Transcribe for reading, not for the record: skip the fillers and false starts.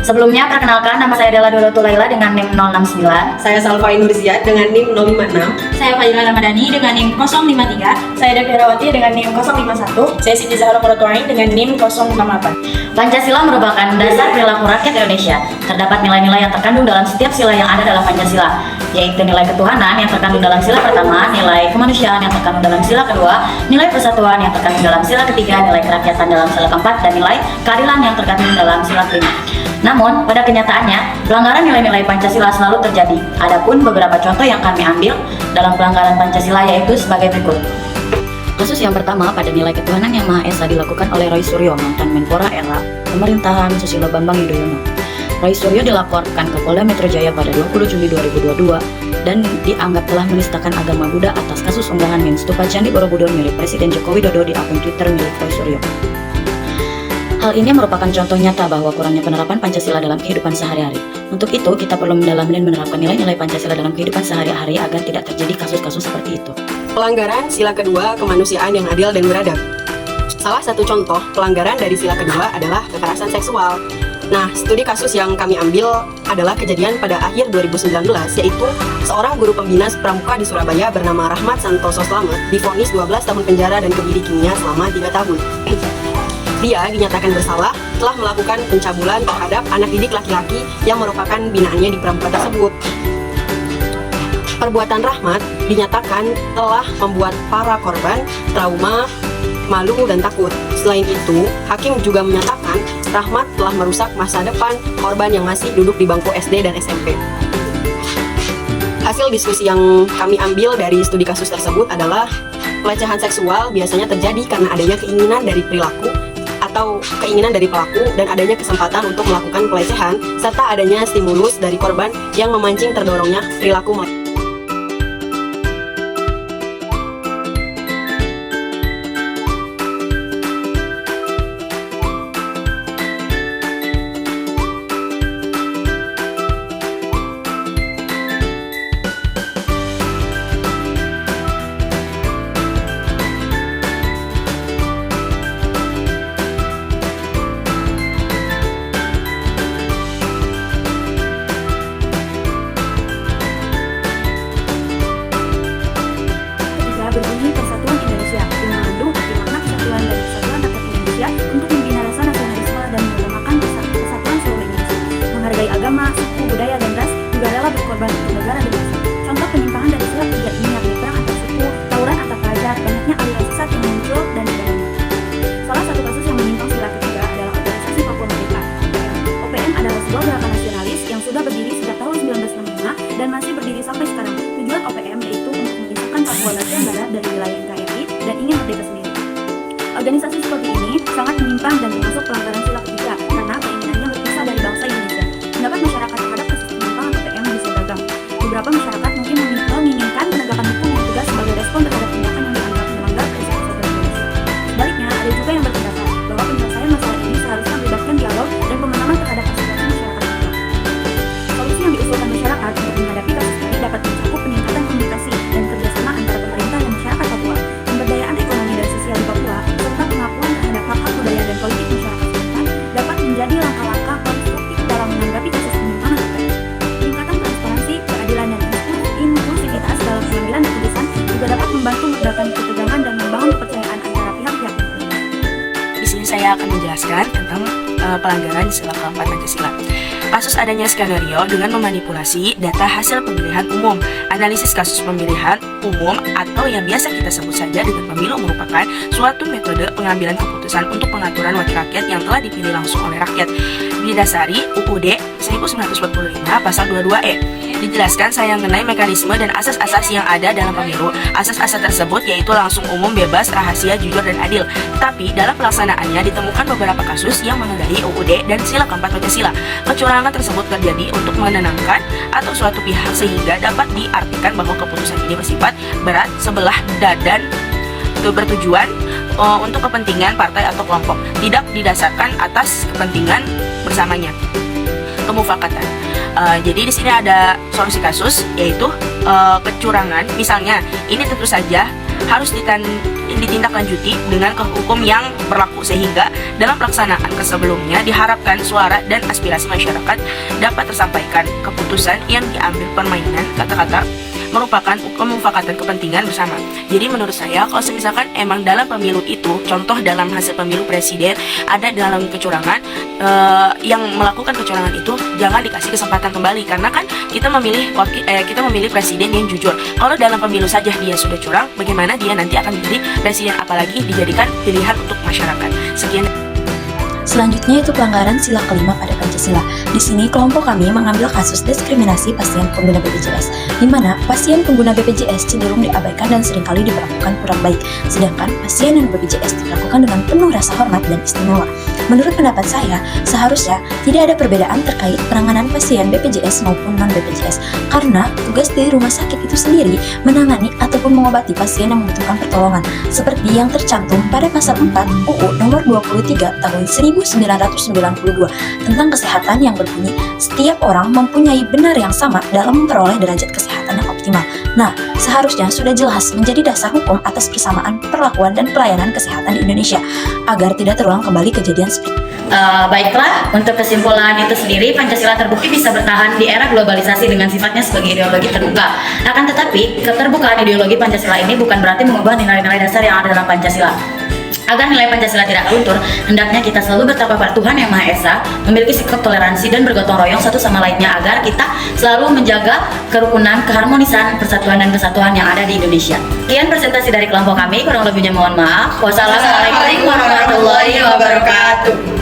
Sebelumnya, perkenalkan nama saya adalah Dorotu Laila dengan NIM 069. Saya Salva Nurziat dengan NIM 056. Saya Fadila Ramadhani dengan NIM 053. Saya Davirawati dengan NIM 051. Saya Siti Zahra Muratuain dengan NIM 068. Pancasila merupakan dasar perilaku rakyat Indonesia. Terdapat nilai-nilai yang terkandung dalam setiap sila yang ada dalam Pancasila, yaitu nilai ketuhanan yang terkandung dalam sila pertama, nilai kemanusiaan yang terkandung dalam sila kedua, nilai persatuan yang terkandung dalam sila ketiga, nilai kerakyatan dalam sila keempat, dan nilai keadilan yang terkandung dalam sila kelima. Namun, pada kenyataannya, pelanggaran nilai-nilai Pancasila selalu terjadi. Adapun beberapa contoh yang kami ambil dalam pelanggaran Pancasila yaitu sebagai berikut. Kasus yang pertama pada nilai ketuhanan yang Maha Esa dilakukan oleh Roy Suryo, mantan Menpora era pemerintahan Susilo Bambang Yudhoyono. Roy Suryo dilaporkan ke Polda Metro Jaya pada 20 Juli 2022 dan dianggap telah menistakan agama Buddha atas kasus unggahan meme stupa Candi Borobudur milik Presiden Joko Widodo di akun Twitter milik Roy Suryo. Hal ini merupakan contoh nyata bahwa kurangnya penerapan Pancasila dalam kehidupan sehari-hari. Untuk itu, kita perlu mendalami dan menerapkan nilai-nilai Pancasila dalam kehidupan sehari-hari agar tidak terjadi kasus-kasus seperti itu. Pelanggaran sila kedua kemanusiaan yang adil dan beradab. Salah satu contoh pelanggaran dari sila kedua adalah kekerasan seksual. Nah, studi kasus yang kami ambil adalah kejadian pada akhir 2019, yaitu seorang guru pembina pramuka di Surabaya bernama Rahmat Santoso Slamet divonis 12 tahun penjara dan kebiri kimia selama 3 tahun. Dia dinyatakan bersalah telah melakukan pencabulan terhadap anak didik laki-laki yang merupakan binaannya di pramuka tersebut. Perbuatan Rahmat dinyatakan telah membuat para korban trauma, malu, dan takut. Selain itu, hakim juga menyatakan Rahmat telah merusak masa depan korban yang masih duduk di bangku SD dan SMP. Hasil diskusi yang kami ambil dari studi kasus tersebut adalah pelecehan seksual biasanya terjadi karena adanya keinginan dari perilaku atau keinginan dari pelaku dan adanya kesempatan untuk melakukan pelecehan serta adanya stimulus dari korban yang memancing terdorongnya perilaku. Berbunyi Persatuan Indonesia yang mengandung arti makna kesatuan dan kesatuan rakyat Indonesia untuk membina rasa nasionalisme dan mengutamakan kesatuan seluruh Indonesia, menghargai agama, suku, budaya, dan ras, juga rela berkorban untuk negara dan bangsa. Contoh penyimpangan dari sila ketiga ini yakni perang antar suku, tawuran antar pelajar, banyaknya aliran sesat yang muncul, dan sebagainya. Salah satu kasus yang menyimpang sila ketiga adalah organisasi Papua Merdeka (OPM). OPM adalah sebuah gerakan nasionalis yang sudah berdiri sejak tahun 1965 dan masih berdiri sampai sekarang. Tujuan OPM yaitu untuk memisahkan Papua bagian barat dari wilayah NKRI dan ingin merdeka sendiri. Organisasi seperti ini sangat menyimpang dan termasuk pelanggaran sila ketiga karena keinginannya berpisah dari bangsa Indonesia. Pendapat masyarakat terhadap kasus penyimpangan OPM bisa beragam. Beberapa masyarakat mungkin menginginkan penegakan hukum yang tegas sebagai respon terhadap tindakan yang dianggap melanggar prinsip kesatuan Indonesia. Sebaliknya, ada juga yang berpendapat bahwa penyelesaian masalah ini seharusnya melibatkan dialog dan pemahaman terhadap aspirasi masyarakat kita. Solusi yang diusulkan masyarakat untuk menghadapi kasus ini dapat mencakup peningkatan komunikasi dan kerjasama antara pemerintah dan masyarakat Papua, pemberdayaan ekonomi dan sosial di Papua, serta pengakuan terhadap hak-hak budaya dan politik masyarakat setempat dapat menjadi langkah-langkah konstruktif dalam menanggapi kasus penyimpangan OPM. Peningkatan transparansi, keadilan, dan inklusivitas dalam pengambilan keputusan juga dapat membantu meredakan ketegangan dan membangun kepercayaan antara pihak-pihak yang terlibat. Di sini saya akan menjelaskan tentang pelanggaran sila keempat Pancasila. Kasus adanya skenario dengan memanipulasi data hasil pemilihan umum. Analisis kasus pemilihan umum atau yang biasa kita sebut saja dengan pemilu merupakan suatu metode pengambilan keputusan untuk pengaturan wakil rakyat yang telah dipilih langsung oleh rakyat. Didasari UUD 1945 pasal 22E. Dijelaskan saya mengenai mekanisme dan asas-asas yang ada dalam pemilu. Asas-asas tersebut yaitu langsung, umum, bebas, rahasia, jujur, dan adil. Tapi dalam pelaksanaannya ditemukan beberapa kasus yang menodai UUD dan sila keempat Pancasila. Kecurangan tersebut terjadi untuk menenangkan atau suatu pihak sehingga dapat diartikan bahwa keputusan ini bersifat berat, sebelah, dan bertujuan untuk kepentingan partai atau kelompok, tidak didasarkan atas kepentingan bersamanya. Kemufakatan. Jadi di sini ada solusi kasus yaitu kecurangan. Misalnya, ini tentu saja harus ditindaklanjuti dengan hukum yang berlaku, sehingga dalam pelaksanaan sebelumnya diharapkan suara dan aspirasi masyarakat dapat tersampaikan. Keputusan yang diambil permainan kata-kata merupakan pemufakatan kepentingan bersama. Jadi menurut saya, kalau misalkan emang dalam pemilu itu, contoh dalam hasil pemilu presiden ada dalam kecurangan, yang melakukan kecurangan itu jangan dikasih kesempatan kembali, karena kan kita memilih presiden yang jujur. Kalau dalam pemilu saja dia sudah curang, bagaimana dia nanti akan menjadi presiden, apalagi dijadikan pilihan untuk masyarakat. Sekian. Selanjutnya itu pelanggaran sila kelima pada Pancasila. Di sini kelompok kami mengambil kasus diskriminasi pasien pengguna BPJS, di mana pasien pengguna BPJS cenderung diabaikan dan seringkali diperlakukan kurang baik, sedangkan pasien non BPJS diperlakukan dengan penuh rasa hormat dan istimewa. Menurut pendapat saya, seharusnya tidak ada perbedaan terkait penanganan pasien BPJS maupun non BPJS, karena tugas dari rumah sakit itu sendiri menangani ataupun mengobati pasien yang membutuhkan pertolongan, seperti yang tercantum pada pasal 4 UU nomor 23 tahun 1992 tentang kesehatan yang berbunyi, setiap orang mempunyai benar yang sama dalam memperoleh derajat kesehatan yang optimal. Nah, seharusnya sudah jelas menjadi dasar hukum atas persamaan perlakuan dan pelayanan kesehatan di Indonesia, agar tidak terulang kembali kejadian seperti Baiklah, untuk kesimpulan itu sendiri, Pancasila terbukti bisa bertahan di era globalisasi dengan sifatnya sebagai ideologi terbuka. Akan tetapi, keterbukaan ideologi Pancasila ini bukan berarti mengubah nilai-nilai dasar yang ada dalam Pancasila. Agar nilai Pancasila tidak luntur, hendaknya kita selalu bertakwa pada Tuhan Yang Maha Esa, memiliki sikap toleransi dan bergotong royong satu sama lainnya, agar kita selalu menjaga kerukunan, keharmonisan, persatuan dan kesatuan yang ada di Indonesia. Sekian presentasi dari kelompok kami, kurang lebihnya mohon maaf. Wassalamualaikum warahmatullahi wabarakatuh.